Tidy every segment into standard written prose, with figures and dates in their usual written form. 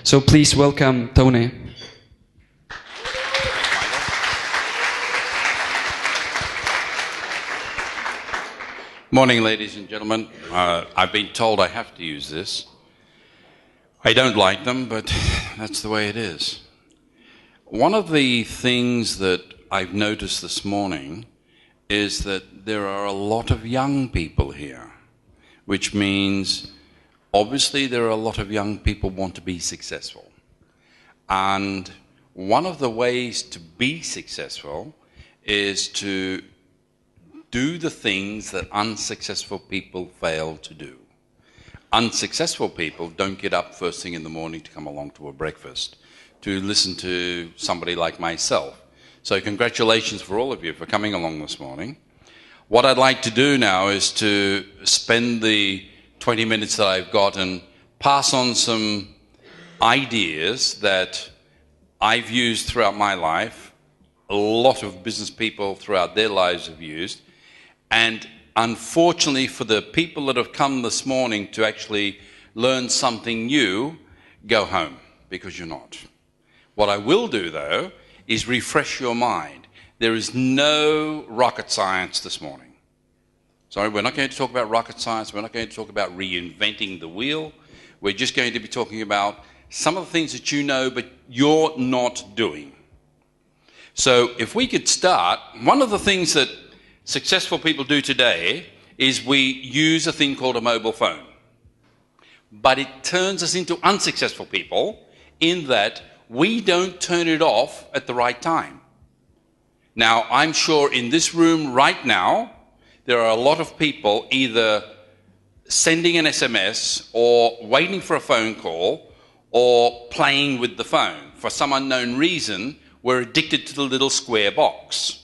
So please welcome Tony. Morning, ladies and gentlemen. I've been told I have to use this. I don't like them, but that's the way it is. One of the things that I've noticed this morning is that there are a lot of young people here, which means obviously there are a lot of young people who want to be successful. And one of the ways to be successful is to do the things that unsuccessful people fail to do. Unsuccessful people don't get up first thing in the morning to come along to a breakfast, to listen to somebody like myself. So congratulations for all of you for coming along this morning. What I'd like to do now is to spend the 20 minutes that I've got and pass on some ideas that I've used throughout my life, a lot of business people throughout their lives have used, and unfortunately for the people that have come this morning to actually learn something new, go home, because you're not. What I will do, though, is refresh your mind. There is no rocket science this morning. Sorry, we're not going to talk about rocket science. We're not going to talk about reinventing the wheel. We're just going to be talking about some of the things that you know, but you're not doing. So if we could start, one of the things that successful people do today is we use a thing called a mobile phone. But it turns us into unsuccessful people in that we don't turn it off at the right time. Now, I'm sure in this room right now, there are a lot of people either sending an SMS or waiting for a phone call or playing with the phone. For some unknown reason, we're addicted to the little square box.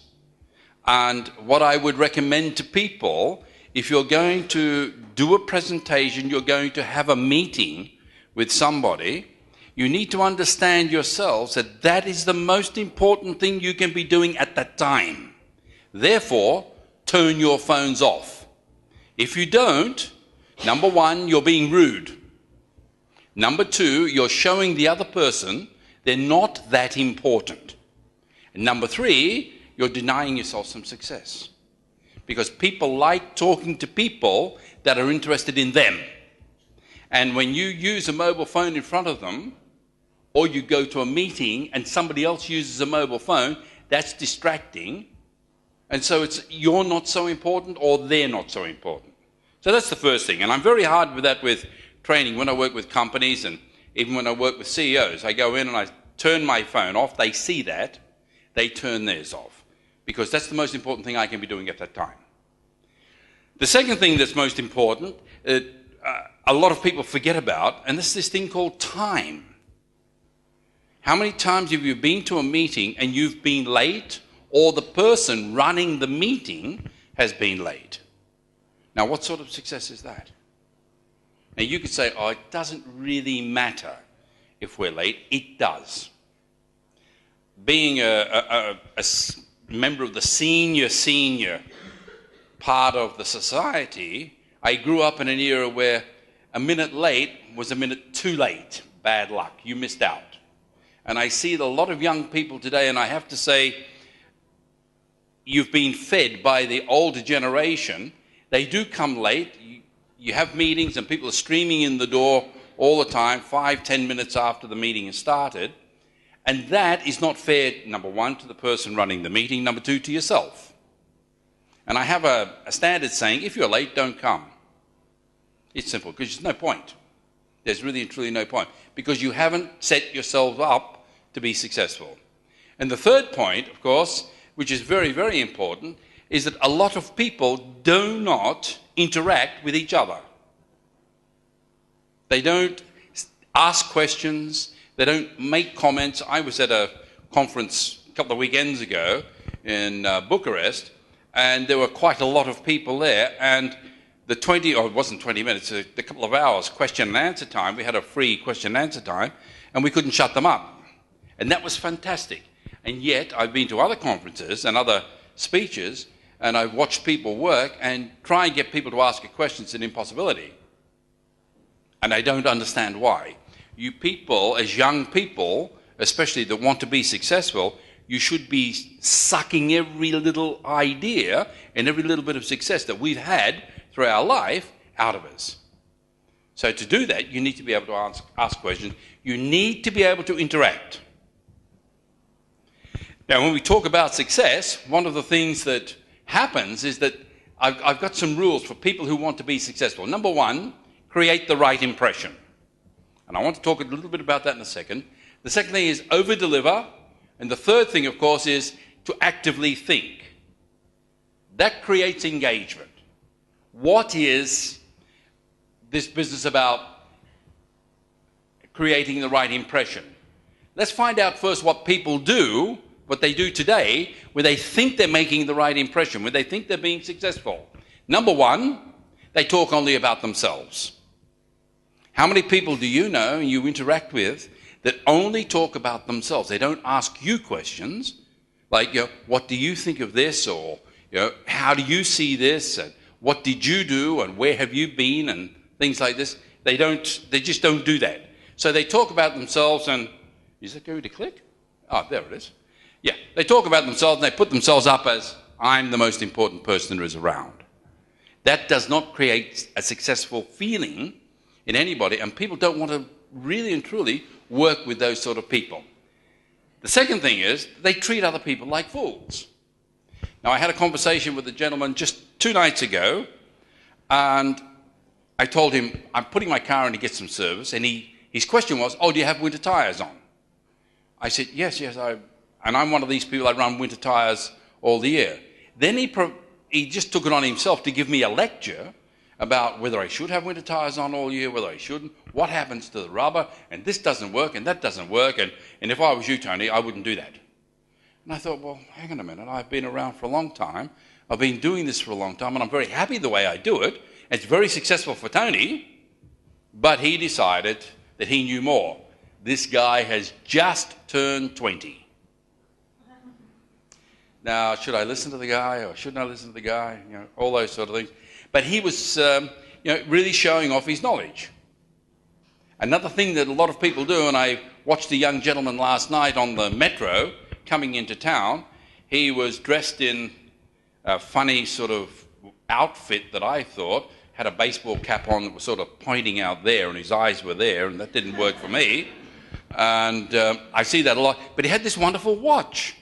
And what I would recommend to people, if you're going to do a presentation, you're going to have a meeting with somebody, you need to understand yourselves that that is the most important thing you can be doing at that time. Therefore, turn your phones off. If you don't, number one, you're being rude. Number two, you're showing the other person they're not that important. And number three, you're denying yourself some success. Because people like talking to people that are interested in them. And when you use a mobile phone in front of them, or you go to a meeting and somebody else uses a mobile phone, that's distracting. And so it's you're not so important or they're not so important. So that's the first thing. And I'm very hard with that with training. When I work with companies and even when I work with CEOs, I go in and I turn my phone off. They see that. They turn theirs off. Because that's the most important thing I can be doing at that time. The second thing that's most important, a lot of people forget about, and this is this thing called time. How many times have you been to a meeting and you've been late, or the person running the meeting has been late? Now, what sort of success is that? Now, you could say, oh, it doesn't really matter if we're late. It does. Being a member of the senior part of the society, I grew up in an era where a minute late was a minute too late. Bad luck. You missed out. And I see a lot of young people today, and I have to say, you've been fed by the older generation. They do come late. You have meetings and people are streaming in the door all the time, 5-10 minutes after the meeting has started. And that is not fair, number one, to the person running the meeting, number two, to yourself. And I have a standard saying, if you're late, don't come. It's simple, because there's no point. There's really and truly no point, because you haven't set yourself up to be successful. And the third point, of course, which is very, very important, is that a lot of people do not interact with each other. They don't ask questions. They don't make comments. I was at a conference a couple of weekends ago in Bucharest, and there were quite a lot of people there, and the 20, or it wasn't 20 minutes, a couple of hours question and answer time, we had a free question and answer time, and we couldn't shut them up. And that was fantastic. And yet, I've been to other conferences and other speeches, and I've watched people work, and try and get people to ask a question is an impossibility. And I don't understand why. You people, as young people, especially that want to be successful, you should be sucking every little idea and every little bit of success that we've had through our life out of us. So to do that, you need to be able to ask questions. You need to be able to interact. Now, when we talk about success, one of the things that happens is that I've got some rules for people who want to be successful. Number one, create the right impression. And I want to talk a little bit about that in a second. The second thing is over-deliver. And the third thing, of course, is to actively think. That creates engagement. What is this business about creating the right impression? Let's find out first what people do, what they do today, where they think they're making the right impression, where they think they're being successful. Number one, they talk only about themselves. How many people do you know and you interact with that only talk about themselves? They don't ask you questions like, what do you think of this? Or, how do you see this? And what did you do? And where have you been? And things like this. They just don't do that. So they talk about themselves and, is it going to click? Oh, there it is. Yeah, they talk about themselves and they put themselves up as, I'm the most important person there is around. That does not create a successful feeling in anybody, and people don't want to really and truly work with those sort of people. The second thing is they treat other people like fools. Now, I had a conversation with a gentleman just 2 nights ago, and I told him I'm putting my car in to get some service, and his question was, do you have winter tyres on? I said, yes, and I'm one of these people that run winter tyres all the year. Then he just took it on himself to give me a lecture about whether I should have winter tyres on all year, whether I shouldn't, what happens to the rubber, and this doesn't work, and that doesn't work, and if I was you, Tony, I wouldn't do that. And I thought, well, hang on a minute, I've been around for a long time, I've been doing this for a long time, and I'm very happy the way I do it. It's very successful for Tony, but he decided that he knew more. This guy has just turned 20. Now, should I listen to the guy, or shouldn't I listen to the guy? All those sort of things. But he was, really showing off his knowledge. Another thing that a lot of people do, and I watched a young gentleman last night on the metro coming into town. He was dressed in a funny sort of outfit that I thought had a baseball cap on that was sort of pointing out there, and his eyes were there, and that didn't work for me. And I see that a lot. But he had this wonderful watch.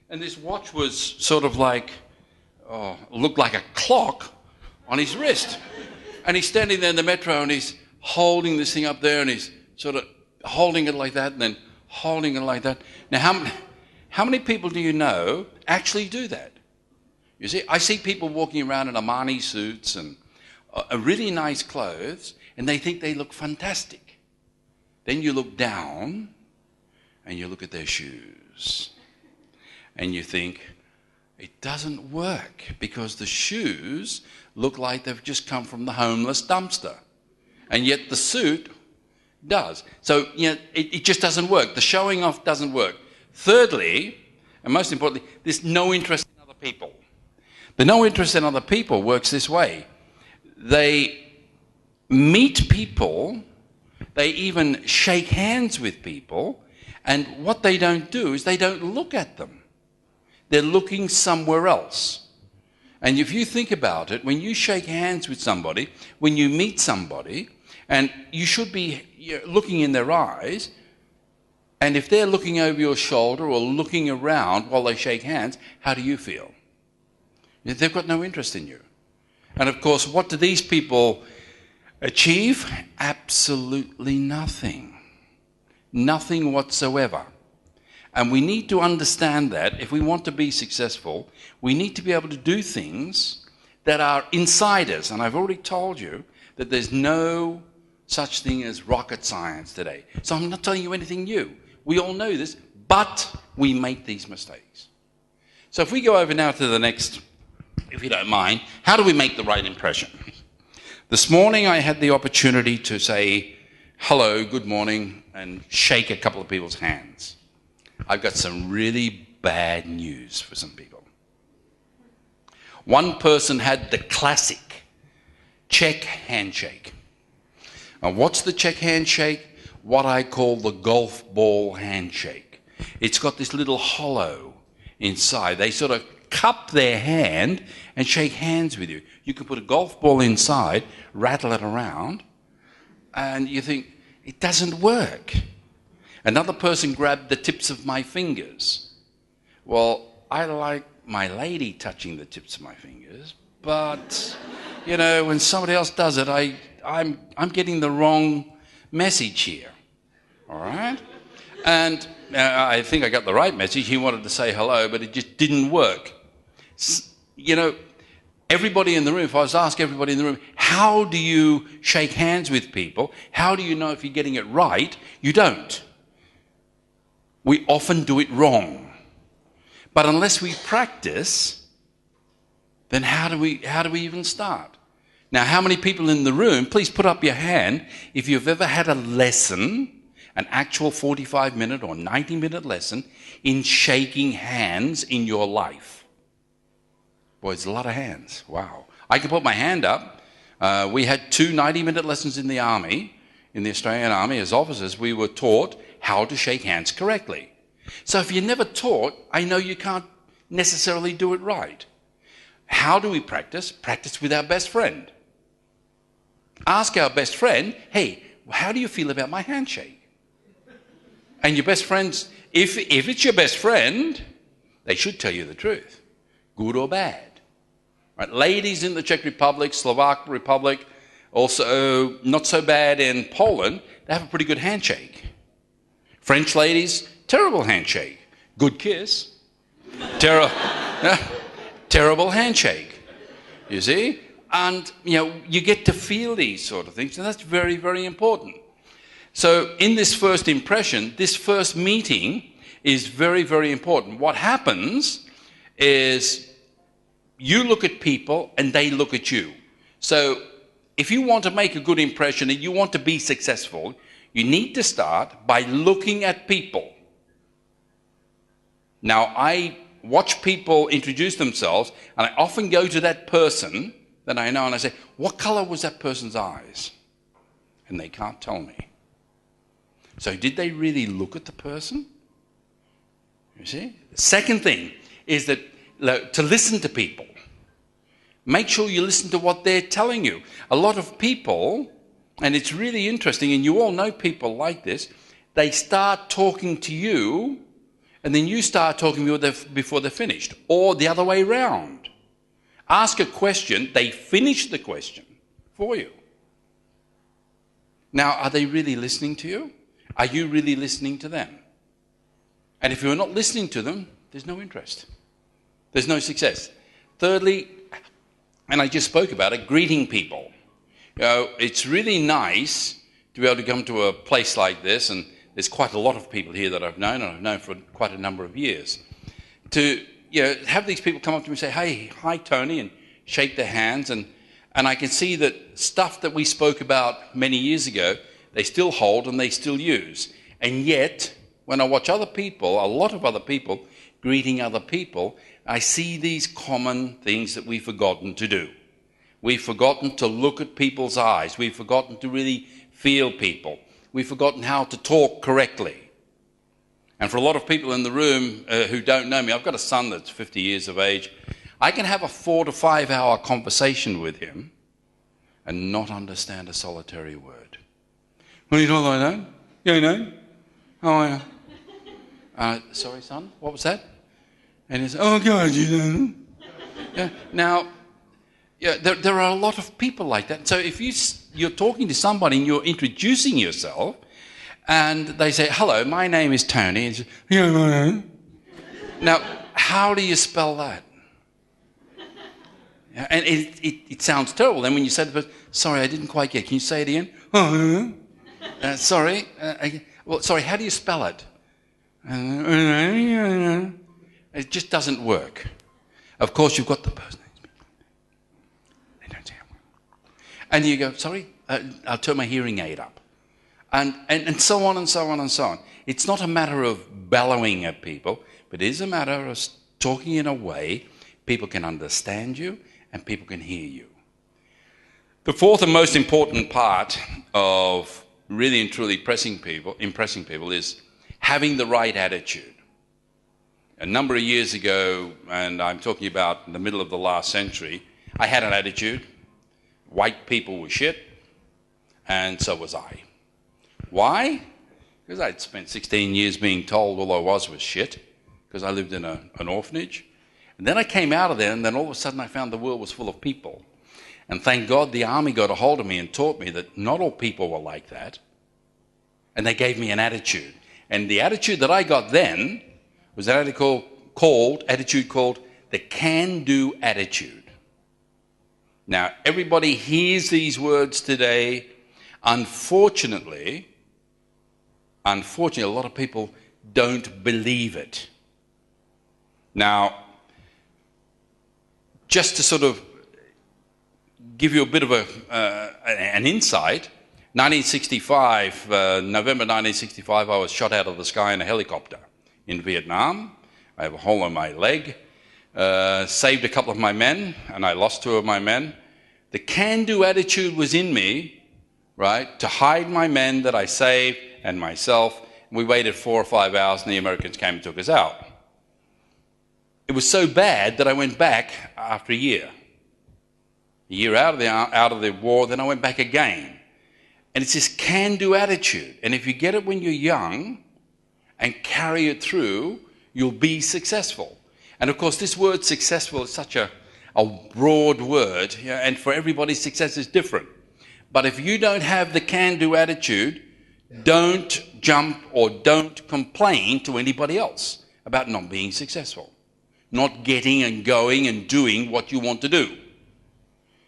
And this watch was sort of like, looked like a clock on his wrist. And he's standing there in the metro and he's holding this thing up there and he's sort of holding it like that and then holding it like that. Now, how many people do you know actually do that? You see, I see people walking around in Armani suits and really nice clothes, and they think they look fantastic. Then you look down and you look at their shoes and you think, it doesn't work because the shoes look like they've just come from the homeless dumpster. And yet the suit does. So, it just doesn't work. The showing off doesn't work. Thirdly, and most importantly, there's no interest in other people. The no interest in other people works this way. They meet people, they even shake hands with people, and what they don't do is they don't look at them. They're looking somewhere else. And if you think about it, when you shake hands with somebody, when you meet somebody, and you should be looking in their eyes, and if they're looking over your shoulder or looking around while they shake hands, how do you feel? They've got no interest in you. And of course, what do these people achieve? Absolutely nothing. Nothing whatsoever. And we need to understand that if we want to be successful, we need to be able to do things that are inside us. And I've already told you that there's no such thing as rocket science today. So I'm not telling you anything new. We all know this, but we make these mistakes. So if we go over now to the next, if you don't mind, how do we make the right impression? This morning I had the opportunity to say hello, good morning, and shake a couple of people's hands. I've got some really bad news for some people. One person had the classic check handshake. Now, what's the check handshake? What I call the golf ball handshake. It's got this little hollow inside. They sort of cup their hand and shake hands with you. You can put a golf ball inside, rattle it around, and you think, it doesn't work. Another person grabbed the tips of my fingers. Well, I like my lady touching the tips of my fingers, but, you know, when somebody else does it, I'm getting the wrong message here, all right? And I think I got the right message. He wanted to say hello, but it just didn't work. You know, everybody in the room, if I was to ask everybody in the room, how do you shake hands with people? How do you know if you're getting it right? You don't. We often do it wrong. But unless we practice, then how do we even start? Now, how many people in the room, please put up your hand if you've ever had a lesson, an actual 45-minute or 90-minute lesson in shaking hands in your life? Boy, it's a lot of hands. Wow. I can put my hand up. We had 2 90-minute lessons in the Army, in the Australian Army. As officers, we were taught how to shake hands correctly. So if you're never taught, I know you can't necessarily do it right. How do we practice? Practice with our best friend. Ask our best friend, hey, how do you feel about my handshake? And your best friends, if it's your best friend, they should tell you the truth, good or bad. Right? Ladies in the Czech Republic, Slovak Republic, also not so bad in Poland, they have a pretty good handshake. French ladies, terrible handshake. Good kiss. Terrible handshake. You see? And, you know, you get to feel these sort of things, and that's very, very important. So in this first impression, this first meeting is very, very important. What happens is you look at people and they look at you. So if you want to make a good impression and you want to be successful, you need to start by looking at people. Now, I watch people introduce themselves, and I often go to that person that I know, and I say, what color was that person's eyes? And they can't tell me. So did they really look at the person? You see? The second thing is that to listen to people. Make sure you listen to what they're telling you. A lot of people, and it's really interesting, and you all know people like this, they start talking to you, and then you start talking before they're finished, or the other way around. Ask a question, they finish the question for you. Now, are they really listening to you? Are you really listening to them? And if you're not listening to them, there's no interest. There's no success. Thirdly, and I just spoke about it, greeting people. You know, it's really nice to be able to come to a place like this, and there's quite a lot of people here that I've known, and I've known for quite a number of years, to have these people come up to me and say, hey, hi, Tony, and shake their hands, and I can see that stuff that we spoke about many years ago, they still hold and they still use. And yet, when I watch other people, a lot of other people, greeting other people, I see these common things that we've forgotten to do. We've forgotten to look at people's eyes. We've forgotten to really feel people. We've forgotten how to talk correctly. And for a lot of people in the room who don't know me, I've got a son that's 50 years of age. I can have a 4 to 5 hour conversation with him and not understand a solitary word. Well, you don't like that? You know? Oh, yeah. Sorry, son, what was that? And he said, oh, God, you know. Yeah. Now, there are a lot of people like that. So if you're talking to somebody and you're introducing yourself, and they say, hello, my name is Tony. And say, yeah, now, how do you spell that? And it sounds terrible. Then when you say to the person, sorry, I didn't quite get, can you say it again? Sorry, sorry, how do you spell it? It just doesn't work. Of course, you've got the person. They don't say it. And you go, sorry, I'll turn my hearing aid up. And so on and so on and so on. It's not a matter of bellowing at people, but it is a matter of talking in a way people can understand you and people can hear you. The fourth and most important part of really and truly impressing people is having the right attitude. A number of years ago, and I'm talking about in the middle of the last century, I had an attitude. White people were shit, and so was I. Why? Because I'd spent 16 years being told all I was shit, because I lived in an orphanage. And then I came out of there, and then all of a sudden I found the world was full of people. And thank God the army got a hold of me and taught me that not all people were like that. And they gave me an attitude. And the attitude that I got then was an attitude called the can-do attitude. Now, everybody hears these words today. Unfortunately, a lot of people don't believe it. Now, just to sort of give you a bit of an insight, November 1965, I was shot out of the sky in a helicopter in Vietnam. I have a hole in my leg. Saved a couple of my men, and I lost 2 of my men. The can-do attitude was in me, right, to hide my men that I saved and myself. We waited 4 or 5 hours, and the Americans came and took us out. It was so bad that I went back after a year. A year out of the war, then I went back again. And it's this can-do attitude. And if you get it when you're young and carry it through, you'll be successful. And of course, this word successful is such a broad word, and for everybody, success is different. But if you don't have the can-do attitude, don't jump or don't complain to anybody else about not being successful, not getting and going and doing what you want to do.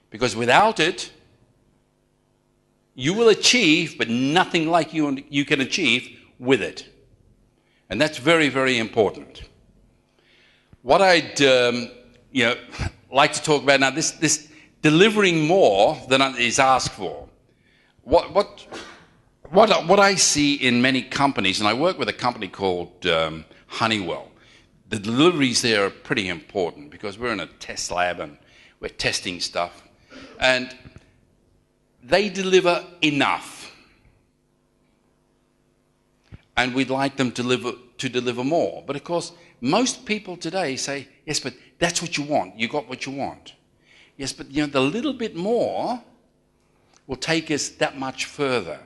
Because without it, you will achieve, but nothing like you can achieve with it. And that's very, very important. What I'd like to talk about now, this delivering more than is asked for. What I see in many companies, and I work with a company called Honeywell, the deliveries there are pretty important because we're in a test lab and we're testing stuff. And they deliver enough. And we'd like them to deliver more. But of course, most people today say, yes, but that's what you want. You got what you want. Yes, but the little bit more will take us that much further.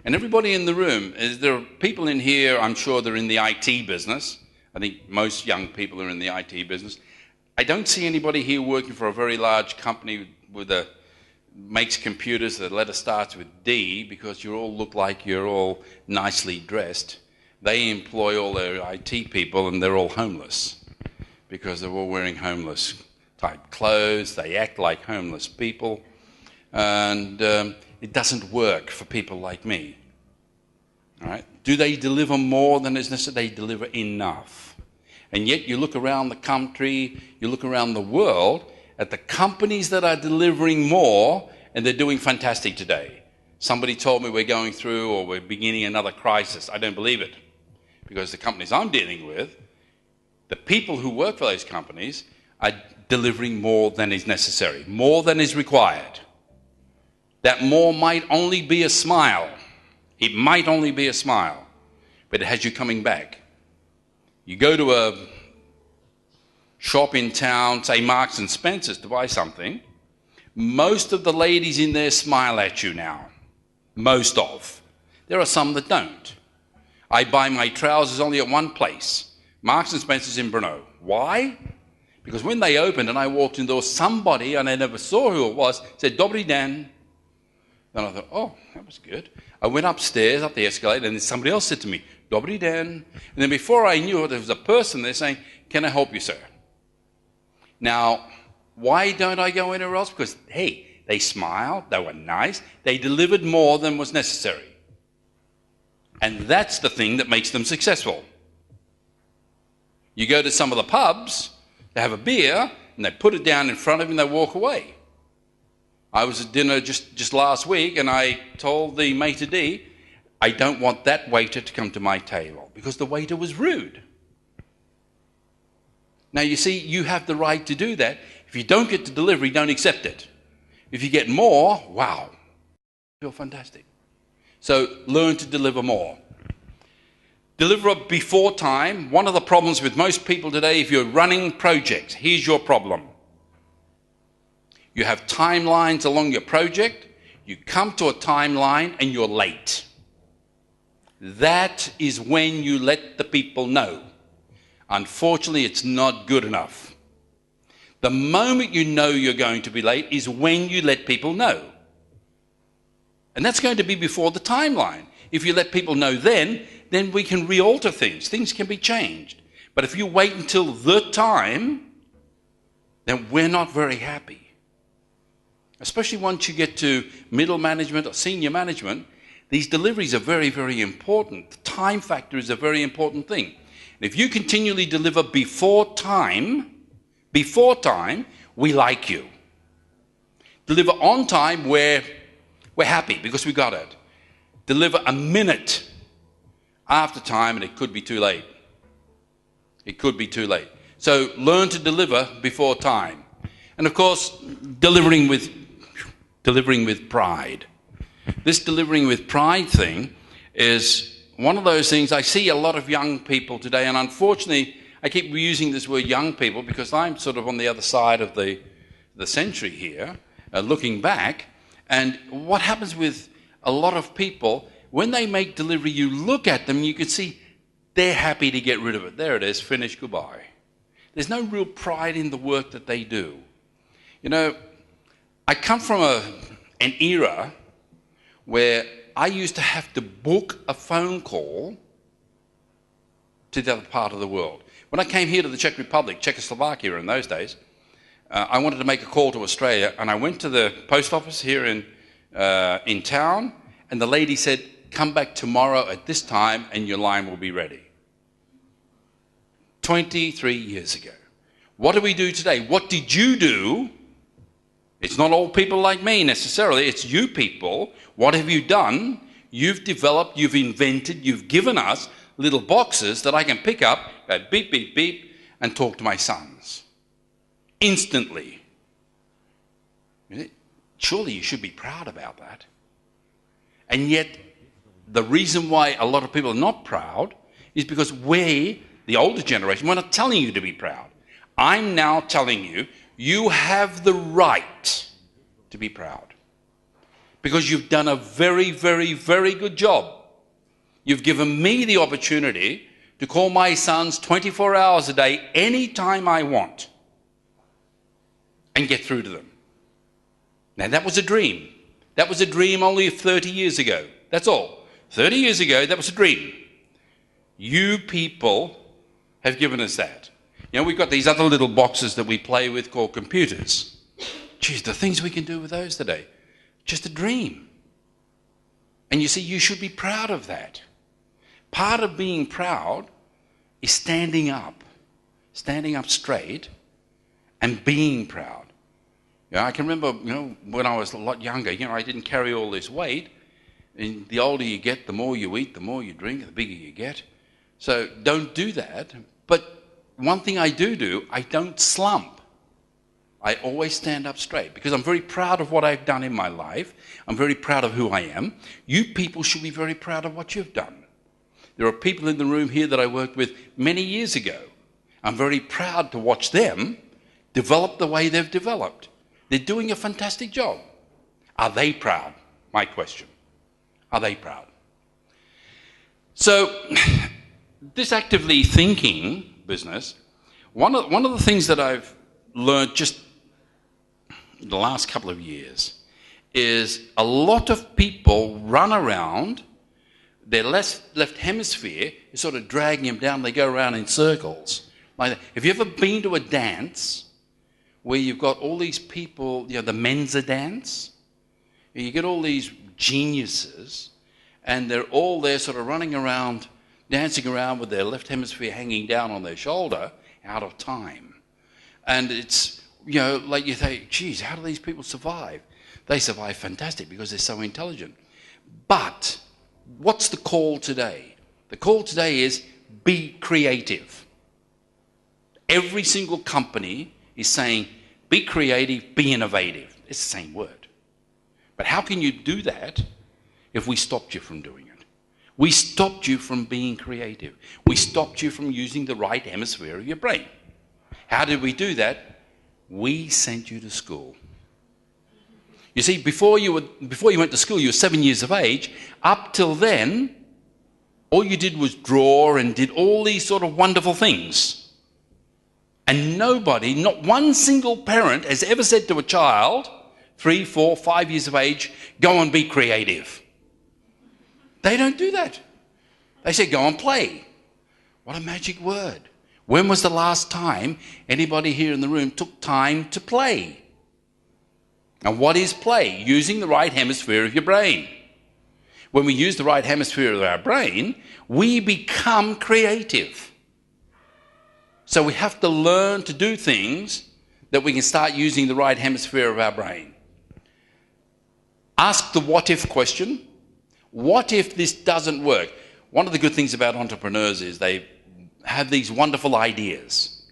And everybody in the room, there are people in here, I'm sure they're in the IT business. I think most young people are in the IT business. I don't see anybody here working for a very large company makes computers. The letter starts with D because you all look like you're all nicely dressed. They employ all their IT people and they're all homeless because they're all wearing homeless type clothes. They act like homeless people. And it doesn't work for people like me. All right? Do they deliver more than is necessary? They deliver enough. And yet you look around the country, you look around the world at the companies that are delivering more, and they're doing fantastic today. Somebody told me we're going through or we're beginning another crisis. I don't believe it. Because the companies I'm dealing with, the people who work for those companies are delivering more than is necessary, more than is required. That more might only be a smile. It might only be a smile, but it has you coming back. You go to a shop in town, say Marks and Spencer's, to buy something. Most of the ladies in there smile at you now. Most of. There are some that don't. I buy my trousers only at one place, Marks and Spencer's in Brno. Why? Because when they opened and I walked in, there was somebody, and I never saw who it was, said, "Dobry Dan." And I thought, oh, that was good. I went upstairs, up the escalator, and then somebody else said to me, "Dobry Dan." And then before I knew it, there was a person there saying, "Can I help you, sir?" Now, why don't I go anywhere else? Because, hey, they smiled, they were nice, they delivered more than was necessary. And that's the thing that makes them successful. You go to some of the pubs, they have a beer, and they put it down in front of you and they walk away. I was at dinner just last week, and I told the maitre d', I don't want that waiter to come to my table, because the waiter was rude. Now, you see, you have the right to do that. If you don't get the delivery, don't accept it. If you get more, wow, feel fantastic. So learn to deliver more. Deliver before time. One of the problems with most people today, if you're running projects, here's your problem. You have timelines along your project. You come to a timeline and you're late. That is when you let the people know. Unfortunately, it's not good enough. The moment you know you're going to be late is when you let people know. And that's going to be before the timeline. If you let people know then we can re-alter things. Things can be changed. But if you wait until the time, then we're not very happy. Especially once you get to middle management or senior management, these deliveries are very, very important. The time factor is a very important thing. And if you continually deliver before time, we like you. Deliver on time, we're happy because we got it. Deliver a minute after time, and it could be too late. It could be too late. So learn to deliver before time. And of course, delivering with pride. This delivering with pride thing is one of those things. I see a lot of young people today, and unfortunately, I keep using this word young people because I'm sort of on the other side of the century here, looking back. And what happens with a lot of people, when they make delivery, you look at them, you can see they're happy to get rid of it. There it is, finish, goodbye. There's no real pride in the work that they do. You know, I come from an era where I used to have to book a phone call to the other part of the world. When I came here to the Czech Republic, Czechoslovakia in those days, I wanted to make a call to Australia, and I went to the post office here in town, and the lady said, come back tomorrow at this time and your line will be ready. 23 years ago. What do we do today? What did you do? It's not all people like me necessarily, it's you people. What have you done? You've developed, you've invented, you've given us little boxes that I can pick up, go beep, beep, beep, and talk to my sons. Instantly. Surely you should be proud about that. And yet, the reason why a lot of people are not proud is because we, the older generation, we're not telling you to be proud. I'm now telling you, you have the right to be proud. Because you've done a very, very, very good job. You've given me the opportunity to call my sons 24 hours a day, anytime I want, and get through to them. Now, that was a dream. That was a dream only 30 years ago. That's all. 30 years ago, that was a dream. You people have given us that. You know, we've got these other little boxes that we play with called computers. Geez, the things we can do with those today. Just a dream. And you see, you should be proud of that. Part of being proud is standing up straight and being proud. You know, I can remember, when I was a lot younger, I didn't carry all this weight. And the older you get, the more you eat, the more you drink, the bigger you get. So don't do that. But one thing I do, I don't slump. I always stand up straight because I'm very proud of what I've done in my life. I'm very proud of who I am. You people should be very proud of what you've done. There are people in the room here that I worked with many years ago. I'm very proud to watch them develop the way they've developed. They're doing a fantastic job. Are they proud? My question. Are they proud? So, this actively thinking business, one of the things that I've learned just the last couple of years is a lot of people run around, their left hemisphere is sort of dragging them down, they go around in circles. Like that. Have you ever been to a dance where you've got all these people, the Mensa dance. You get all these geniuses, and they're all there sort of running around, dancing around with their left hemisphere hanging down on their shoulder, out of time. And it's, like you think, geez, how do these people survive? They survive fantastic because they're so intelligent. But what's the call today? The call today is be creative. Every single company is saying, be creative, be innovative. It's the same word. But how can you do that if we stopped you from doing it? We stopped you from being creative. We stopped you from using the right hemisphere of your brain. How did we do that? We sent you to school. You see, before you went to school, you were 7 years of age. Up till then, all you did was draw and did all these sort of wonderful things. And nobody, not one single parent, has ever said to a child, 3, 4, 5 years of age, go and be creative. They don't do that. They say, go and play. What a magic word. When was the last time anybody here in the room took time to play? And what is play? Using the right hemisphere of your brain. When we use the right hemisphere of our brain, we become creative. So we have to learn to do things that we can start using the right hemisphere of our brain. Ask the what if question. What if this doesn't work? One of the good things about entrepreneurs is they have these wonderful ideas.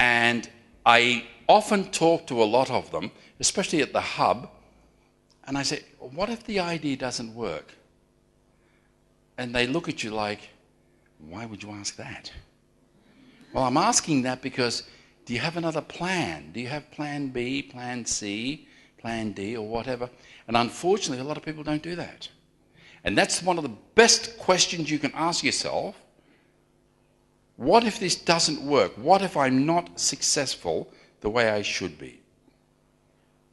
And I often talk to a lot of them, especially at the hub, and I say, what if the idea doesn't work? And they look at you like, why would you ask that? Well, I'm asking that because do you have another plan? Do you have plan B, plan C, plan D, or whatever? And unfortunately, a lot of people don't do that. And that's one of the best questions you can ask yourself. What if this doesn't work? What if I'm not successful the way I should be?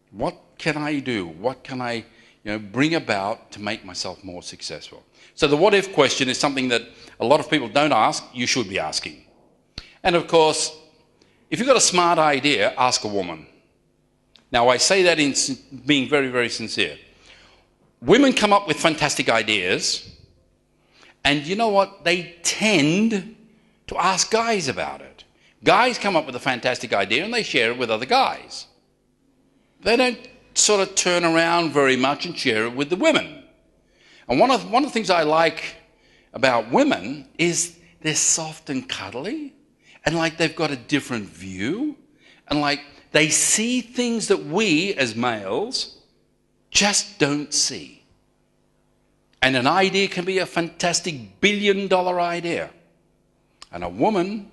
What can I do? What can I bring about to make myself more successful? So the what if question is something that a lot of people don't ask, you should be asking. And of course, if you've got a smart idea, ask a woman. Now I say that in being very, very sincere. Women come up with fantastic ideas, and you know what? They tend to ask guys about it. Guys come up with a fantastic idea and they share it with other guys. They don't sort of turn around very much and share it with the women. And one of the things I like about women is they're soft and cuddly, and like they've got a different view, and like they see things that we as males just don't see. And an idea can be a fantastic billion-dollar idea. And a woman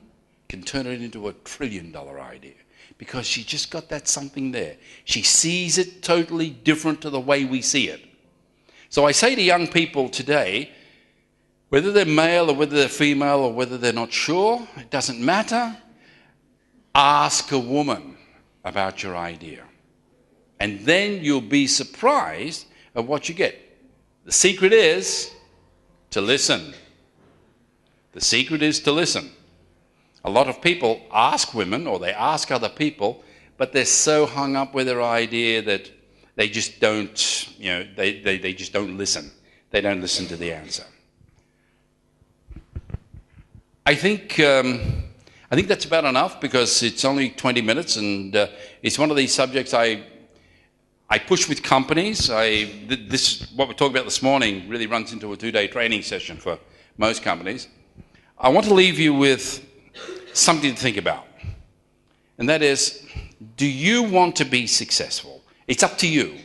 can turn it into a trillion-dollar idea because she just got that something there. She sees it totally different to the way we see it. So I say to young people today, whether they're male or whether they're female or whether they're not sure, it doesn't matter. Ask a woman about your idea. And then you'll be surprised at what you get. The secret is to listen. The secret is to listen. A lot of people ask women or they ask other people, but they're so hung up with their idea that they just don't, they just don't listen. They don't listen to the answer. I think that's about enough because it's only 20 minutes and it's one of these subjects I push with companies. What we're talking about this morning really runs into a 2-day training session for most companies. I want to leave you with something to think about. And that is, do you want to be successful? It's up to you.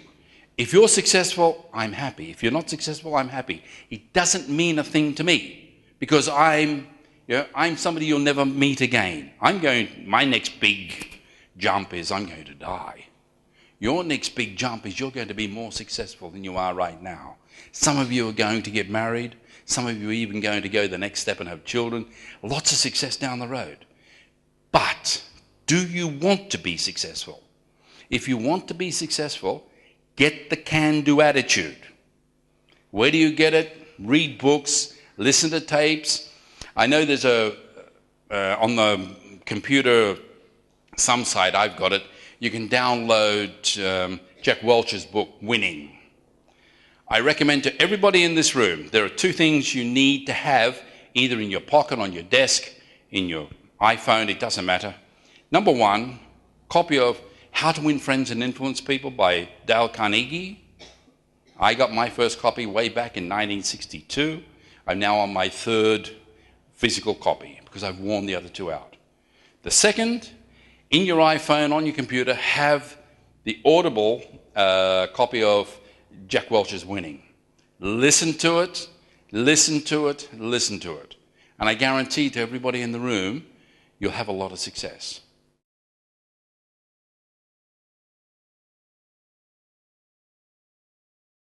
If you're successful, I'm happy. If you're not successful, I'm happy. It doesn't mean a thing to me because I'm somebody you'll never meet again. My next big jump is I'm going to die. Your next big jump is you're going to be more successful than you are right now. Some of you are going to get married. Some of you are even going to go the next step and have children. Lots of success down the road. But do you want to be successful? If you want to be successful, get the can-do attitude. Where do you get it? Read books, listen to tapes. I know there's on the computer some site, I've got it, you can download Jack Welch's book, Winning. I recommend to everybody in this room, there are two things you need to have, either in your pocket, on your desk, in your iPhone, it doesn't matter. Number one, copy of How to Win Friends and Influence People by Dale Carnegie. I got my first copy way back in 1962. I'm now on my third physical copy because I've worn the other two out. The second, in your iPhone, on your computer, have the Audible copy of Jack Welch's Winning. Listen to it, listen to it, listen to it. And I guarantee to everybody in the room, you'll have a lot of success.